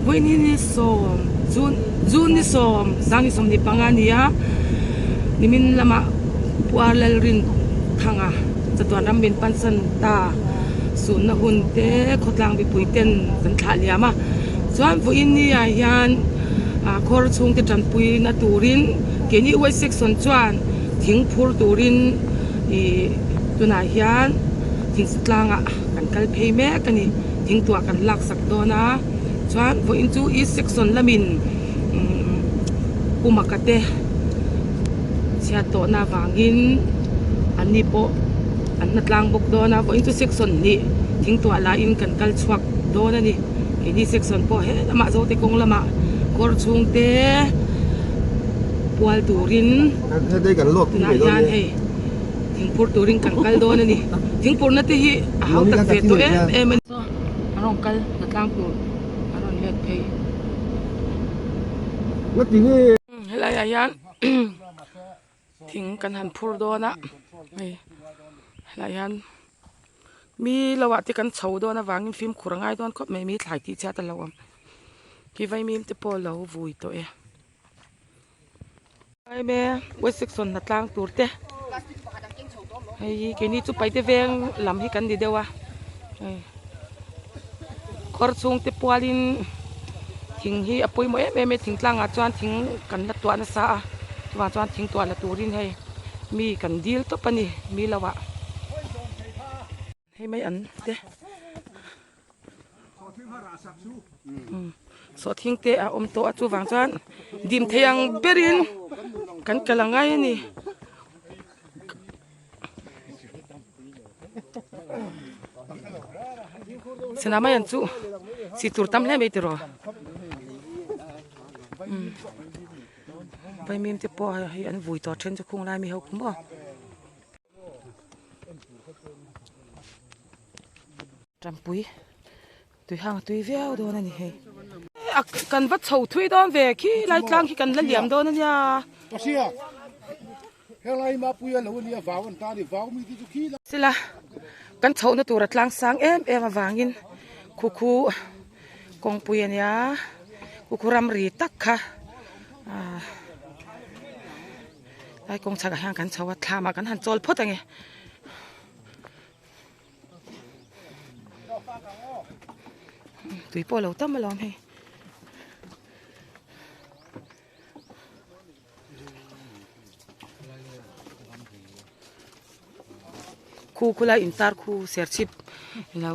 วันนี้ส่งจูนนี่ส่งสังนี่ส่งนี่ปังอันนี้นี่มินละมาปัวลลรินทางจะตัวน้ำบินปันสันตาส่วนหุ่นเตะขดลางไปปุยเต้นกันขาเลียมาส่วนวันนี้ยันคอร์ชงจะจันปุยนาตูรินเกนี่ไว้เซ็กซ์ส่วนจวนทิ้งพูดตูรินตัวนายันทิ้งสตางกันกัลเพย์แม่กันนี่ทิ้งตัวกันลักสักตัวนะส่วนวันจูอีเซ็กซ์ส่วนละมินอุมากเตะเสียตัวนาวางินอันนี้โปอันนัดลางบกโดนะวันจูเซ็กซ์ส่วนนี้ทิ้งตัวลาอินกันกัลชวักโดนะนี่เกนี่เซ็กซ์ส่วนโปเฮละมาโจเตกงละมาคอร์ชงเตะปัวตูรินได้กันลวกที่ไหนด้วยทิ้งพูดตูรินกันกัลโดนะนี่ทิ้งพูดนั่นที่เขาตัดเวทตัวมันอารมณ์กัลนัดลางพูดอารมณ์เล็กเพย์นัดที่นี่อะไรยันทิ้งกันหันพูดโดนะอะไรยันมีระหว่างที่กันเฉาโดนะวางฟิล์มขวางง่ายโดนก็ไม่มีถ่ายที่เช้าแต่เราที่ไว้มีมจะพอเราวุ้ยตัวไอ้แม่ไว้ศึกษาหน้าต่างตัวเต้ไอ้แกนี่จุไปเตเวงลำให้กันดีเดียววะคอร์ซุงเตปวาลินทิ้งให้อปุยโมเอแม่ทิ้งต่างจวนทิ้งกันละตัวนั่นซะว่าจวนทิ้งตัวละตัวรินให้มีกันดีลตัวปนี่มีละวะให้ไม่อันเต้สอทิ้งเตะอมโตจูวางจวนดิมเทียงเบรินกันกำลังไงนี่สนามยันจูสิตูร์ตั้มเล่ไม่ติรอไปมีมจะปอให้อันวุ้ยต่อเช่นจะคงไล่มีเขาคุ้มบ่จำปุยตุยห่างตุยเวียวโดนนั่นนี่เฮ้กันวัดเฉาถุยโดนเวขี้ไล่กลางขี้กันละเหลี่ยมโดนนั่นยาเสียเฮ้ยไล่มาปุยแล้ววันนี้ฟ้าวันตาดิฟ้ามีที่จุกี้ละสิละกันเฉาในตัวรัดลางสางมาวางยินคูกองปุยเนี่ยคูรำรีตักค่ะไอ้กองชักห่างกันเฉาวัดทามากันหันโจลพดยังไงตุยโปเราตั้มมาลองให้คูลาอินตาร์คูเสียชิปเรา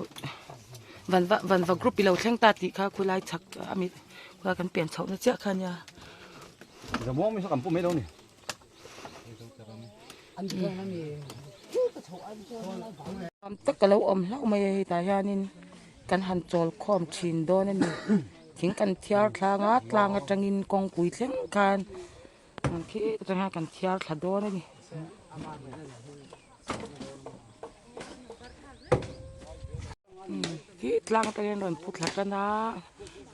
วันกรุ๊ปเราแข่งตาติค่ะคูลาชักอามิคูลากันเปลี่ยนเฉาเจ้าคันยาจะมองไม่สักคำพูดไม่ได้นี่ตักกะเราเราไม่ตายานินกันหันโจลคอมชินโดนั่นนี่ทิ้งกันเที่ยวทางจังอินกองปุ๋ยเลี้ยงกันมันคิดจะหากันเที่ยวทะโดนั่นนี่ที่ล้างไปเรียนโดนพุทธลักษณะ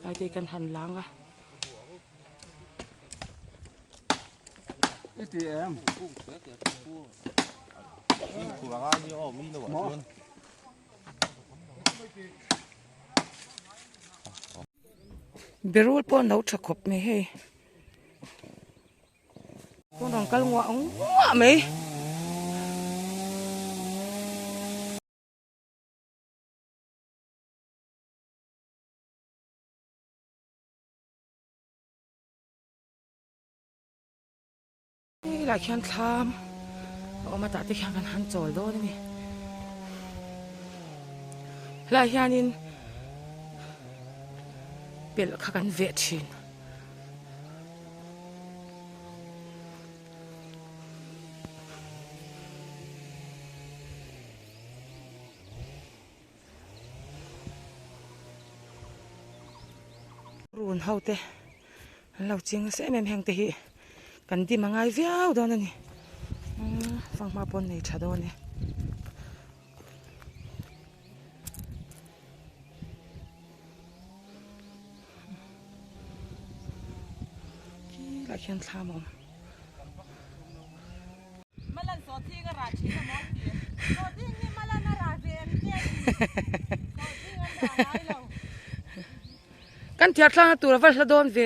ไอ้ที่กันหันล้างเบรูลปอนเราจะขบไม่ให้ปอนรองกัลงัวไหมหลายขั้นทำเอามาตัดที่แข่งกันหันจอยโดนนี่หลายขั้นนินเปลี่ยนข้ากันเวชินรูนเฮาเตะเราจริงเสียแม่แห่งเตะกันที่มังไงเวียวโดนนี่ฟังมาปนในชาโดนนี่หลายคนทำมั้งมาลันสอดที่กระราชีนะมั้งสอดที่นี่มาลันนาราเวียนเจ้าสอดที่เงินหายเรา กันเทียดทางตัววัดโดนเว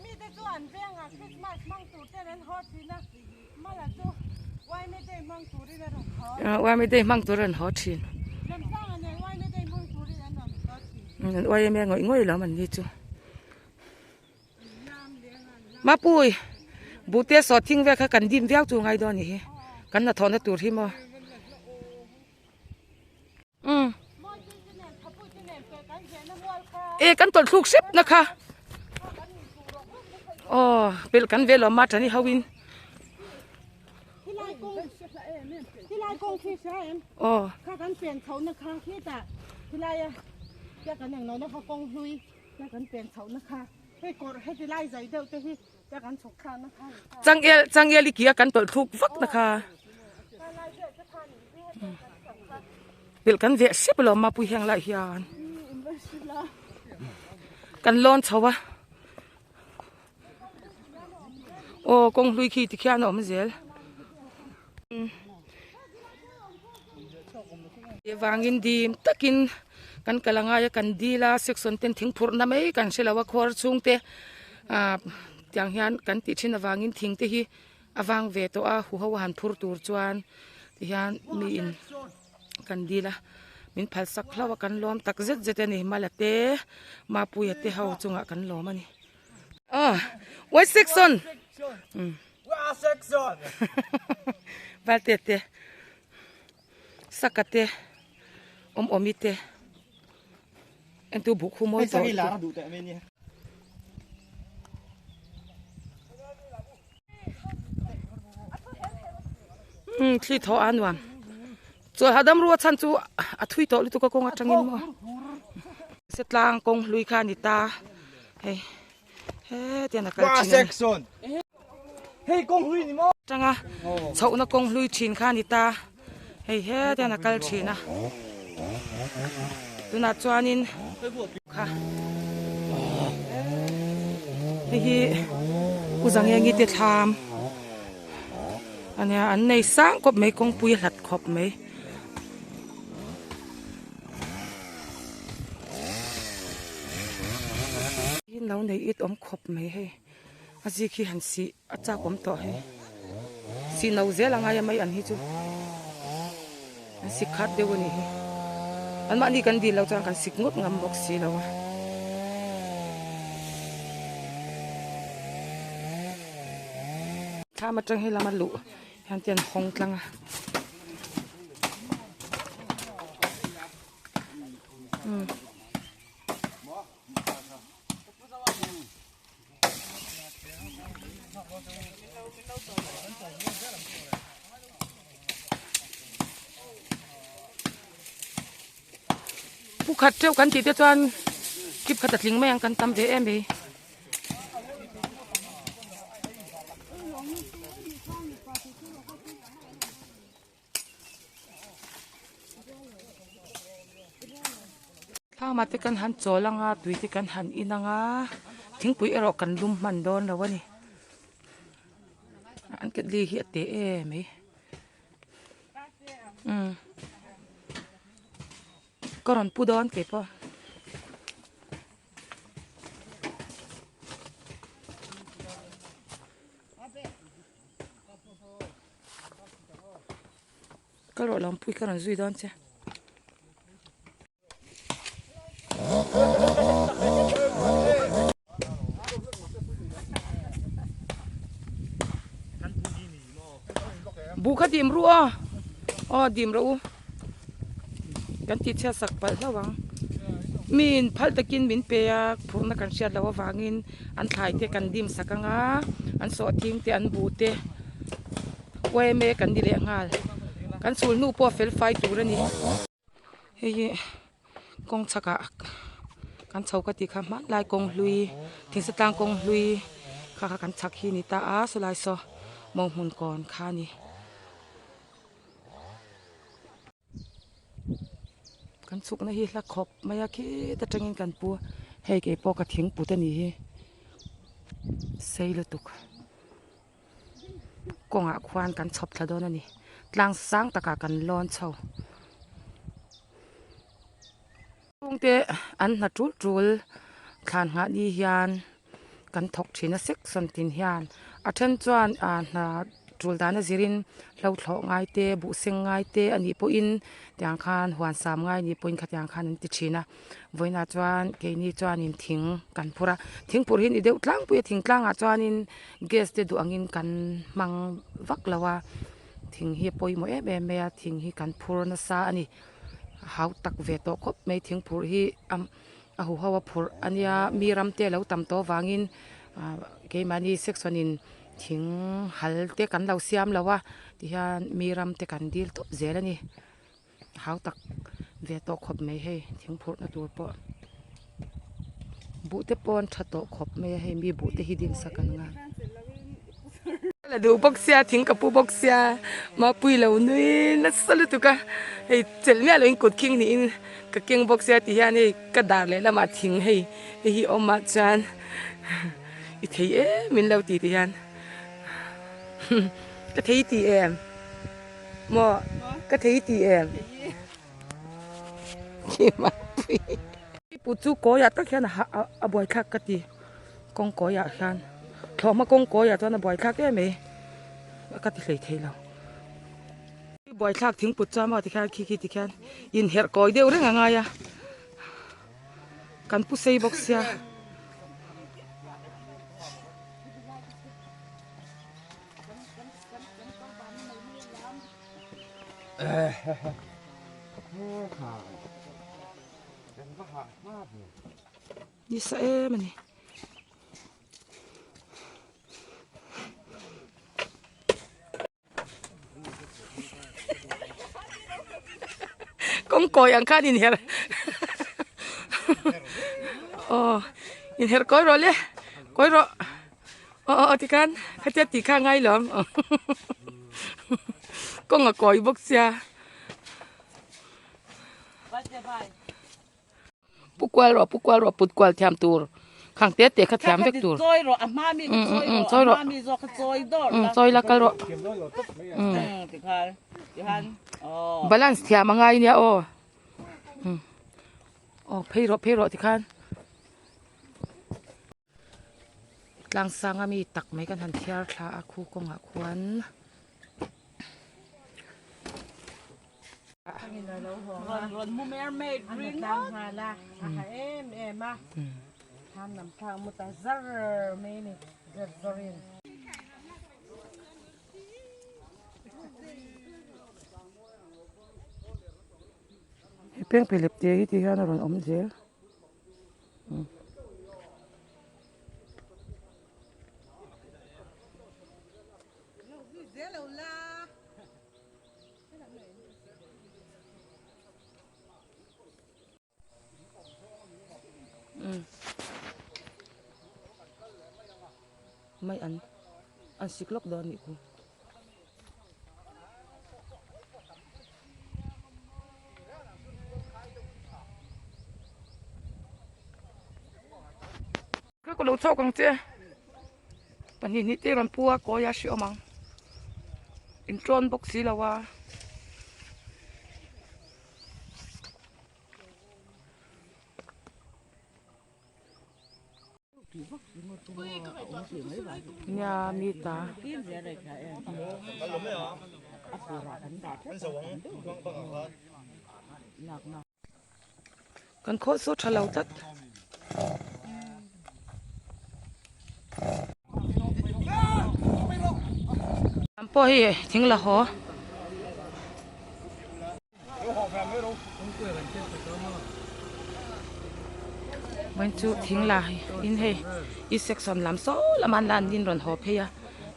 มีแต่ส่วนเรื่องอะคริสต์มาสมังตูแต่นั้นฮอตสินะมาละตัวไว้ไม่ได้มังตูที่นั่นฮอต ว่าไม่ได้มั่งตัวเรนหอชิน ลำซ่างอันไหนไว้ไม่ได้มังตูที่นั่นฮอต ว่ายังแม่ง่อยแล้วมันนี่จูมาปุยบุเตสอดทิ้งไว้กันดิมเวียวจูไงดอนนี่กันน่ะทอนตัวที่มากันตัวลูกซิบนะคะอ๋อเป็นกันเวลามาจากนี่ฮาวินที่ไล่กงที่ใช่เอ็มอ๋อข้ากันเปลี่ยนเขานะคะที่แต่ที่ไล่อะแยกกันอย่างน้อยนะเขากงลุยแยกกันเปลี่ยนเขานะคะให้กดให้ที่ไล่ใจเดียวที่แยกกันฉกข้านะคะจังเอลิเกียกันตัวทุกฟักนะคะเป็นกันเวสิบลมาปุยแห่งไรเฮียนกันร้อนเฉาวะโอ้กงลุยขี้ที่ขี้นอมเจลวางอินดีมตะกินกันกำลังอากันดีละเซ็กซ์เต็นทิ้งพูดน้ำไม่กันเชลว่าขวดซุงเตอย่างนั้นกันติดชินวางอินทิ้งเตฮีวางเวตัวหัวหันพูดตัวจวนที่ยันมีอินกันดีละมินพัลสักเล่ากันล้อมตักเจ็ดนี่มาละเตมาปุยเตเฮาจงกันล้อมันนี่ไว้เซ็กซ์ว่าเซ็กซ์บาเตเตสักเตอมิเตอันตัวบุกขโมยตัวที่ท้ออันวันจวนหาดำรัวฉันจูทุยโตลิตุกกงอัจฉริยมั้งเสร็จลางกงลุยคานิตาเฮ้เตียนกันว่าเซ็กซ์เฮ้กงลุยนี่มั้งจังอ่ะเช้านักกงลุยชินคานิตาเฮ้เตียนกันชินนะดูนัดจวนินค่ะเฮ้อุจังยังงี้เตทามอันนี้อันในสร้างก็ไม่กงปุยหลัดขบไม่ยินเราในอิดขบไม่ให้อาจีขี้หันสีอาจากผมต่อให้สีเราเสียละไงยังไม่อันนี้จูอันสีคัดเดี๋ยวนี้อันมันนี่กันดีเราจะกันสิงดงามบอกสีเราถ้ามาจังให้เรามาลุยันเตียนหงตังอ่ะผู้ขัดเจ้ากันตีเจ้าจวนกิบขัดตัดลิงแมงกันตำเจเอ็มบีถ้ามาติกันหันโจลังอ่ะตุยติกันหันอินังอ่ะทิ้งปุ๋ยเรากันลุมมันโดนแล้ววะนี่อันก็ดีเหี้ยเตะไหมก็รอนปูดอนเก็บป่ะก็รอลองปุยก็รอนซุยดอนใช่บุคดิมรัวดิมรู้กันติดเชื้อสักปัลระวังมีนพัลตะกินมินเปียกพวกนักการเชียร์ระวังอินอันถ่ายเตกันดิมสักงาอันสอดทิ้งเตอันบูเตไว้เมกันดีเลยงากันสูลนูปอเฟลไฟตูรนี่เฮ้ยกงชักกันเช่ากติค่ะมาลายกงลุยถึงสตางกงลุยข้ากันชักฮีนิตาสลายซอมองหุ่นก่อนข้านี่กันสุกนะฮีละขบมายาคีตะจังกินกันปัวให้เก็บปอกระถิ่งปูตะนี่เซยละตุกกงควานกันชอบทะดอนนี่ลางสร้างตะกากันร้อนเช่า chhungte an na tul khan nga ni hian kan thok thina section tin hian a then chuan na tul dana zirin hlawh ngai te bu seng ngai te ani po in tiang khan huan sam ngai ni poin khatiang khan ti thina voina chuan ke ni chuan in thing kan phura thing phur hin i deuh tlang pui thing tlang a chuan in gas te du angin kan mang vak lawa thing hi poi mo em em ya thing hi kan phur na sa ani hau tak ve to khop mai thing phur hi a hu hawa phur ania miram te lo tam to wangin ke mani section in thing hal te kan lo siam lawa ti hian miram te kan dil top zel ani hau tak ve to khop mai he thing phur na tur po bu te pon tha to khop mai he mi bu te hi din sakan nga la du boxia thing ka pu boxia ma pui lo nui na salu tu ka ei chel me lo in kut king ni in ka king boxia ti hian ei ka dar le la ma thing hei hi oma chan i thei e min lo ti ti hian ka thei ti em mo ka thei ti em ki ma pui pu chu ko ya tak hian a boy thak ka ti kong ko ya hian thoma kong ko ya chuan a boy thak e me ka ti hlei thei lo boy thak thing put cha ma ti khan khi ti khan in her koi deu re nga ya kan pu sei box ya ni sa e mani kong koi ang khan in her oh in her koi ro le koi ro ti khan khatia ti kha ngai lom kong a koi box ya pual ro put kwal thiam tur khang te te kha thiam vek tur Zoi ro ama mi zoi ro ama mi zo ka zoi dor zoi la kal ro ti khan balance thiam ngai nia o phei ro ti khan tlang sang ami tak mai kan han thiar thla a khu konga khuan ron mu mermaid green na hala ma han nam thang mu ta zar me ni zarin peng pelep te hi ti hian ron om zel mai an siklok don ni ku ka ko lo chau kang che pani ni te ron puwa ko ya shi omang in tron box si lawa nya mi ta kan kho so thalo tat po hi thing la ho mình chú thính là in he i section làm số làm ăn lan din ron hộp he ya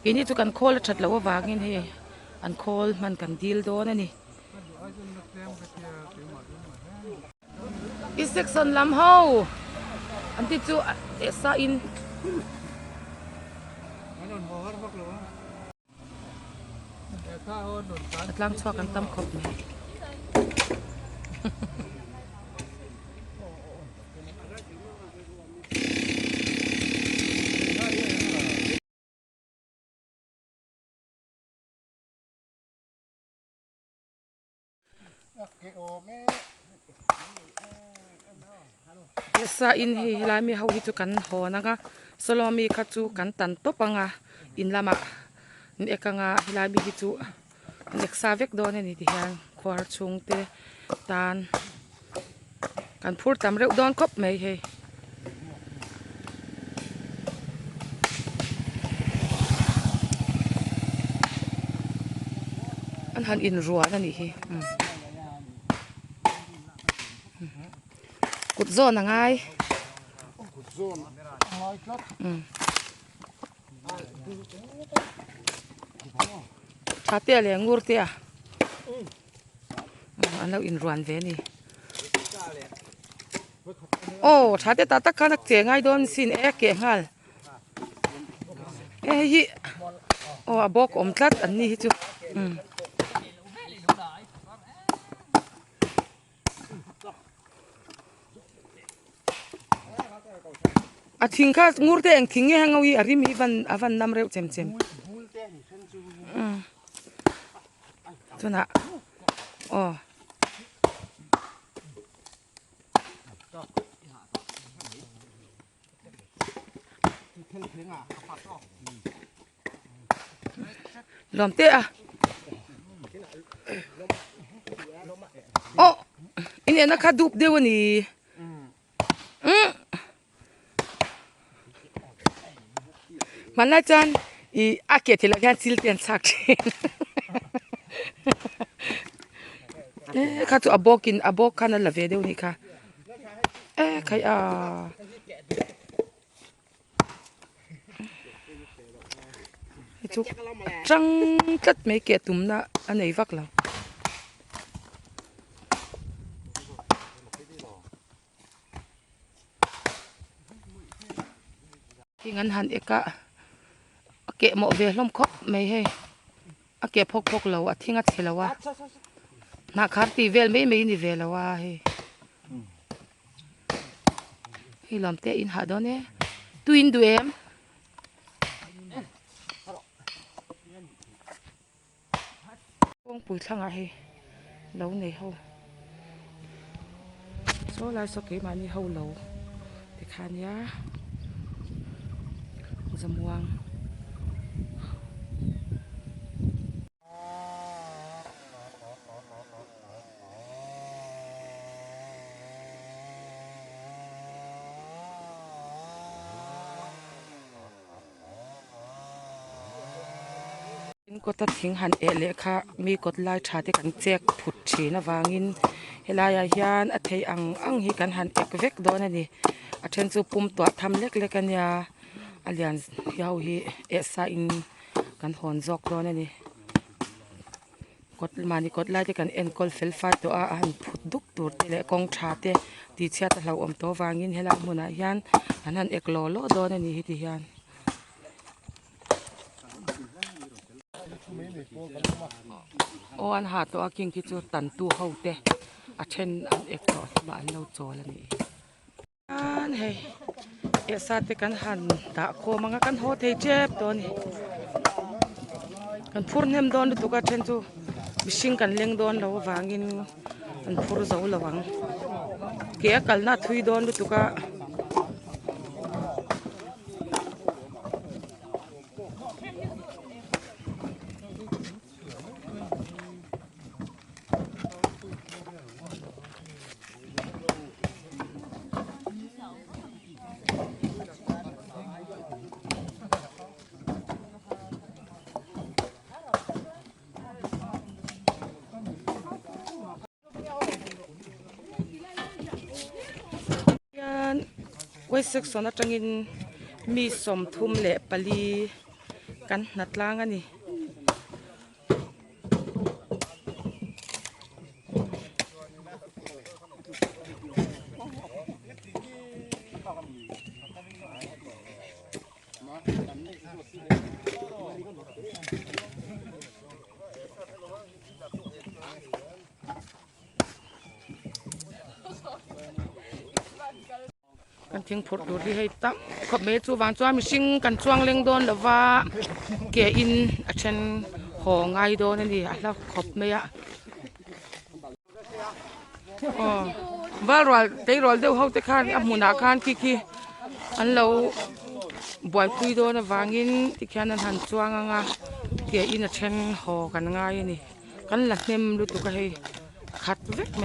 cái này chú cần call chặt lâu vàng in he ăn call man cần deal đó nè i section làm hậu anh ti chú sa in lang cho kan tam khop này cái ôm sa in hi lai mi ho hi chu kan ho na nga solomi kha chu kan tan to panga in lama in ekanga hilai mi hi chu nek sa vek don ni ti hian khawhar chhungte tan kan phur tam reuh don khop mai he an han in ruwa na ni hi kut zo na ngai zon ngai kat thate le ngur te a an lo in ruan ve ni oh thate ta tak khanak che ngai don sin e ke ngal e hi oh abok om tlat an ni hi chu a thing kha ngur te eng thing nge hangawi ari mi van avan nam reu chem chem tuna oh lom te a oh in ena kha dup de woni mana chan I ake thila gan sil ten sak kha tu abok kana la ve deu ni kha khai a chu trăng cất mấy kẻ tụm na anh ấy vắt lòng khi ngân hàng eka kẻ mọ về lom khóc mấy hay kẻ phok lâu à thiên ngắt thế lâu à na khát thì về mấy đi về lâu à hay khi làm té in hạ đó nè twin đuôi em con bùi thằng ai lâu này hâu số lại số cái mà đi hâu lâu thì khán nhá dầm hoàng có tất thing hàn lệ kha mi cột lai trà thì cần check phụt chỉ na vangin helaya hian a thei ang hi kan han ek vek do na ni a then chu pum to tham lek lek ania alian yau hi esa in kan hon jok do na ni cột mani cột lai thì cần en kol fel fa to a han phut duk tur te le kong tha te ti chia ta hlau om to wangin hela muna hian an han ek lo do na ni hi ti hian o an ha to aking ki chu tan tu ho te a then an ek to ba an lo chol ani an he e sa te kan han da kho manga kan ho thei chep to ni kan phur nem don tu ka then chu mishing kan leng don lo wangin an phur zo lawang ke kal na thui don tu ka quay sức số nó trong in mi sôm thum lệ pali kan hnatlang ani kan thing phur dur hi hei tam khop me chu wang chuan mihring kan chuang leng don lova ke in a then ho ngai don ani a hla khop me a ว่ารอลเตยรอลเดียวเขาจะข้านอับหมุนาข้านขี้อันเราบ่อยคุยโดนวางินที่แค่นั้นหันจวงงาเกี่ยอินเชนหอกันง่ายนี่กันหลักเนมรู้ตัวก็ให้ขัดเวกไหม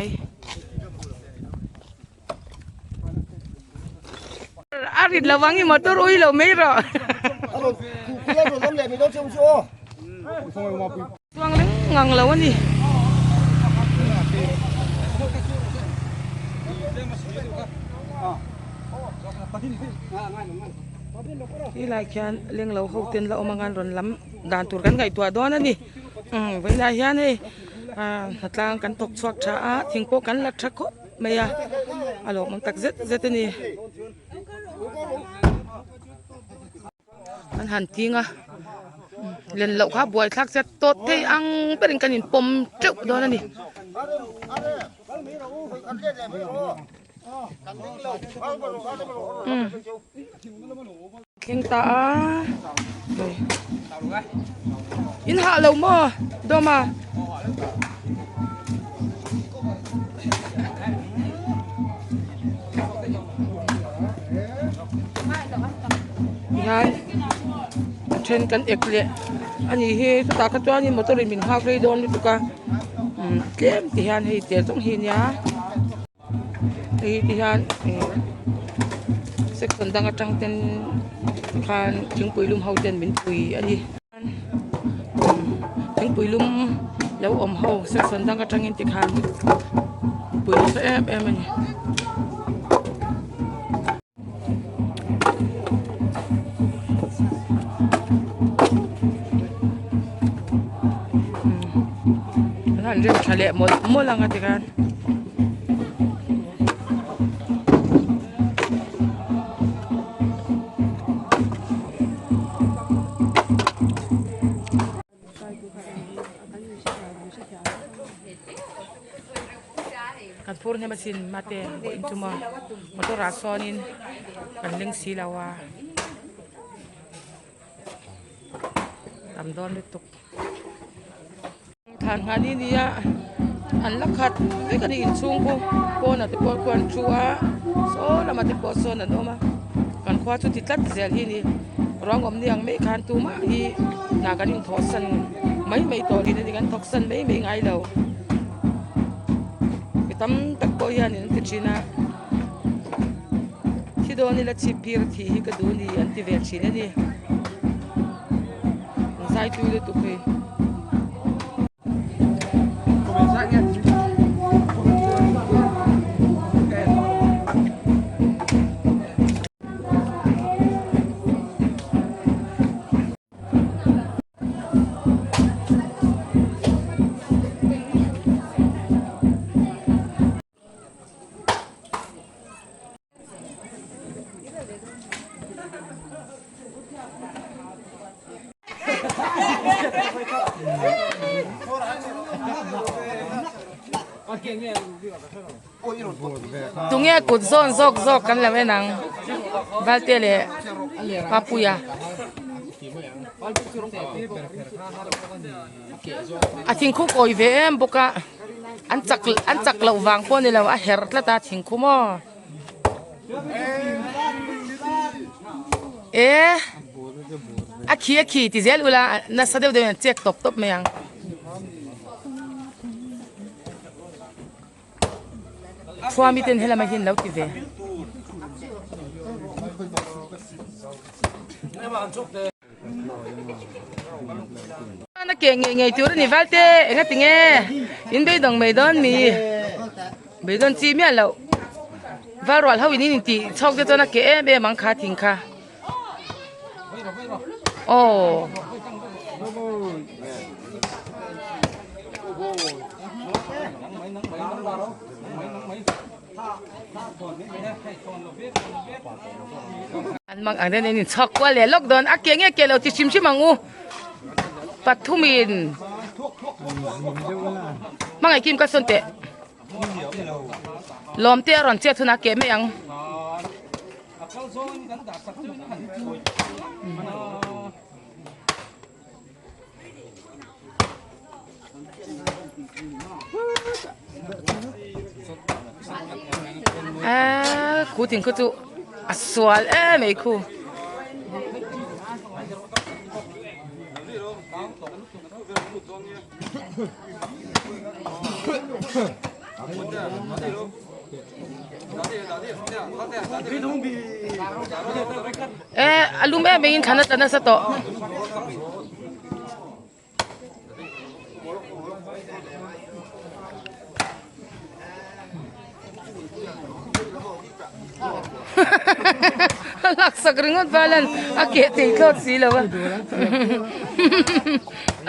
อาริดระวังอีมอเตอร์อุ้ยเราไม่รอจวงเล้งงังแล้วนี่ที่ไรแค่เลี้ยงเราเขาเต้นเราเอามางานรอนล้ำด่านตัวกันไก่ตัวดอนนั่นนี่ไว้ได้ยันนี่ต่างกันตกสวกช้าทิ้งโปกันลัดชักโคไม่ยาอารมณ์มันตักเจ็ดนี่มันหันทิ้งอ่ะเล่นเหล่าข้าบวยทักเสร็จโต๊ดที่อังเป็นกันหินปมจุดดอนนั่นนี่เข่งตาอินหาเราหม้อดอมายันเช่นกันเอกเลยอันนี้เฮตาขัดตัวนี่มอเตอร์มินฮากเลยโดนนี่ตุกะเจ็บที่ยันเฮเจ็บต้องเห็นยาที่ยันสักคนดังกระจังเต้นคันถึงปุยลุ่มเฮาเต้นเป็นปุยอันนี้ถึงปุยลุ่มแล้วอมเฮาสักคนดังกระจังเงินติคันปุยสักแอมอันนี้ท่านเรื่องทะเลหมดลังกันติกันกันพูดให้มาสินมาเตะอินทุมามาตัวรักซ้อนินกันเลี้ยงสีลาวาตำดอนด้วยตุกทานงานนี้เนี่ยอันลักขัดไม่กันอินซุงโกน่ะที่ปวดควันชัวโซแล้วมาที่ปวดโซนน่ะโนมากันคว้าชุดติดตัดเสียที่นี่ร้องอมเนียงไม่คานตูมาที่นากันยิงทอสันไม่ต่อที่นี่กันทอกสันไม่ไงเราตั้มตักโกยันนี่คือชีน่าที่โดนนี่ละชิพีร์ที่ก็ดูนี่อันที่เวชชีนี่ใส่ตัวเลยตุกเลยตรงนี้กุดโซนซอกกันแล้วแม่นางบาลเตเลปาปุยาอาทิงคุกโอยเวมบุกะอันจักเราวางพวกนี้แล้วเฮร์ละตาทิงคุมออาขี้ที่เซลอุลาน่าสะเดียวเดินเจ็กตบไม่ยังชัวมีเต็นให้เรามาเห็นแล้วที่เวนักเก่งไงตัวนี้วัลเต้เอ็งติงเงอินเบดงไม่โดนมีไม่โดนจีเมียแล้ววารวลเขาวินินตีชอบเจ้านักเก๋เบมังคาทิ้งค่ะโอ้อันมังอันนี้นี่ช็อกว่าเลยล็อกดอนอักเกงเงี้ยเกลียวที่ชิมมังอูปัททุมินมังไอกิมกัสนเตะลมเตะร้อนเจ้าทุนักเกไม่ยัง cú tình cú tụ xoa mấy cú alum main khanat ana sa to laksak ringot balan ake te klot si lawa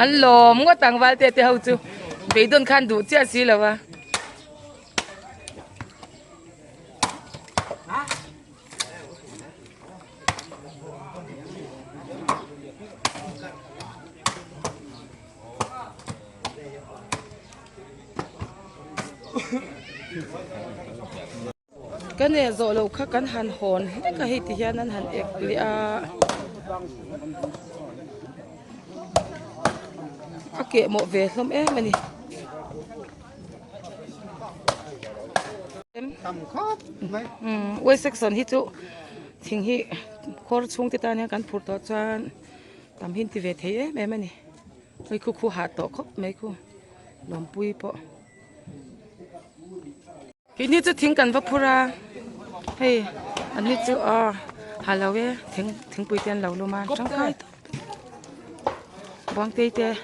an lom ngo tang wal te hau chu beidon khan du cha si lawa cái này rồi lâu khác cắn hàn hồn cái hết thì hiện anh hàn ếch lia các kệ mộ về không em mà nè quay section hít chỗ thình hi kho chung thì ta nha cắn phụt đó cho tầm hin thì về thấy em mà nè mấy khu hạt tổ khóc mấy khu làm bùi bỏ cái này cho thình cần vào pura hey anh này cho hlawh thing bùi tiền hlawh luôn mà trong khai buông tê tê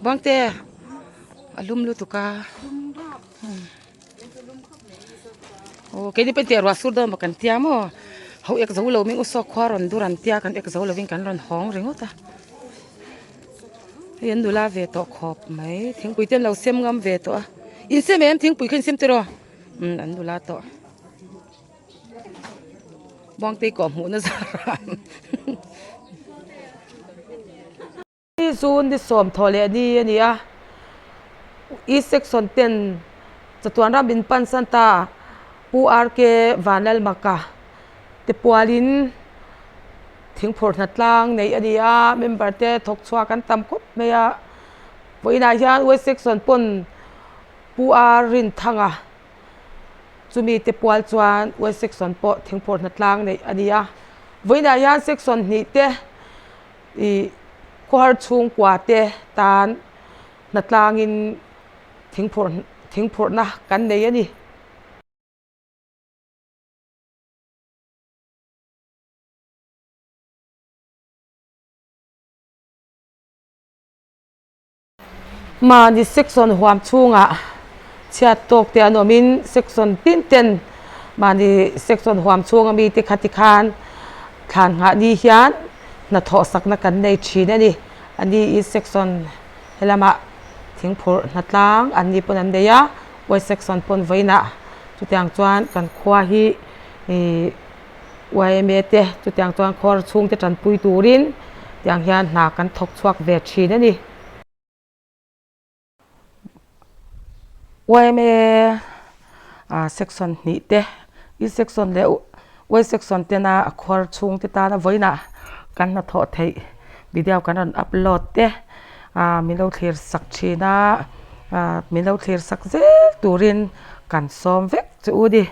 buông tê alum lu tuka cái này bên tiệt hoa sura mà cần tiêm mà hậu ek dấu lâu mình usok khoa ron duran tia kan ek dấu lâu mình kan ron hong ring ota hiện đủ la về to khop mấy thing bùi tiền lâu xem ngâm về to in xem em thing bùi khen xem tero anh đủ la to bong tê cỏ mũ nó ra đi zone đi xóm thò lẹ đi nè i section 10 Chetdan ra bin pan santa pual ke vanal maka te pualin thingphor hnatlang nei ania member te thok chua kan tam khop meya voina hian west section pon pual rin thanga chumi te pual chuan west section po thingphor hnatlang nei ania voina hian section ni te i khawhar chung kwa te tan hnatlangin thingphor na kan nei ani mà đi section huam chunga chat tok te anomin section 10 mà đi section huam chunga mi te khati khan nga ni hian na tho sak na kan nei thi na ni ani i section helama thingphor hnatlang ani pon an deya wai section pon voina chutiang chuan kan khwa hi YMA te chutiang chuan khor chung te tran pui turin tiang hian na kan thok chuak ve thi na ni YMA section ni te i section le wai section te na khor chung te ta na voina kan na tho thei video kan an upload te milo thlir sak thina milo thlir sak ze turin kan som vek chu di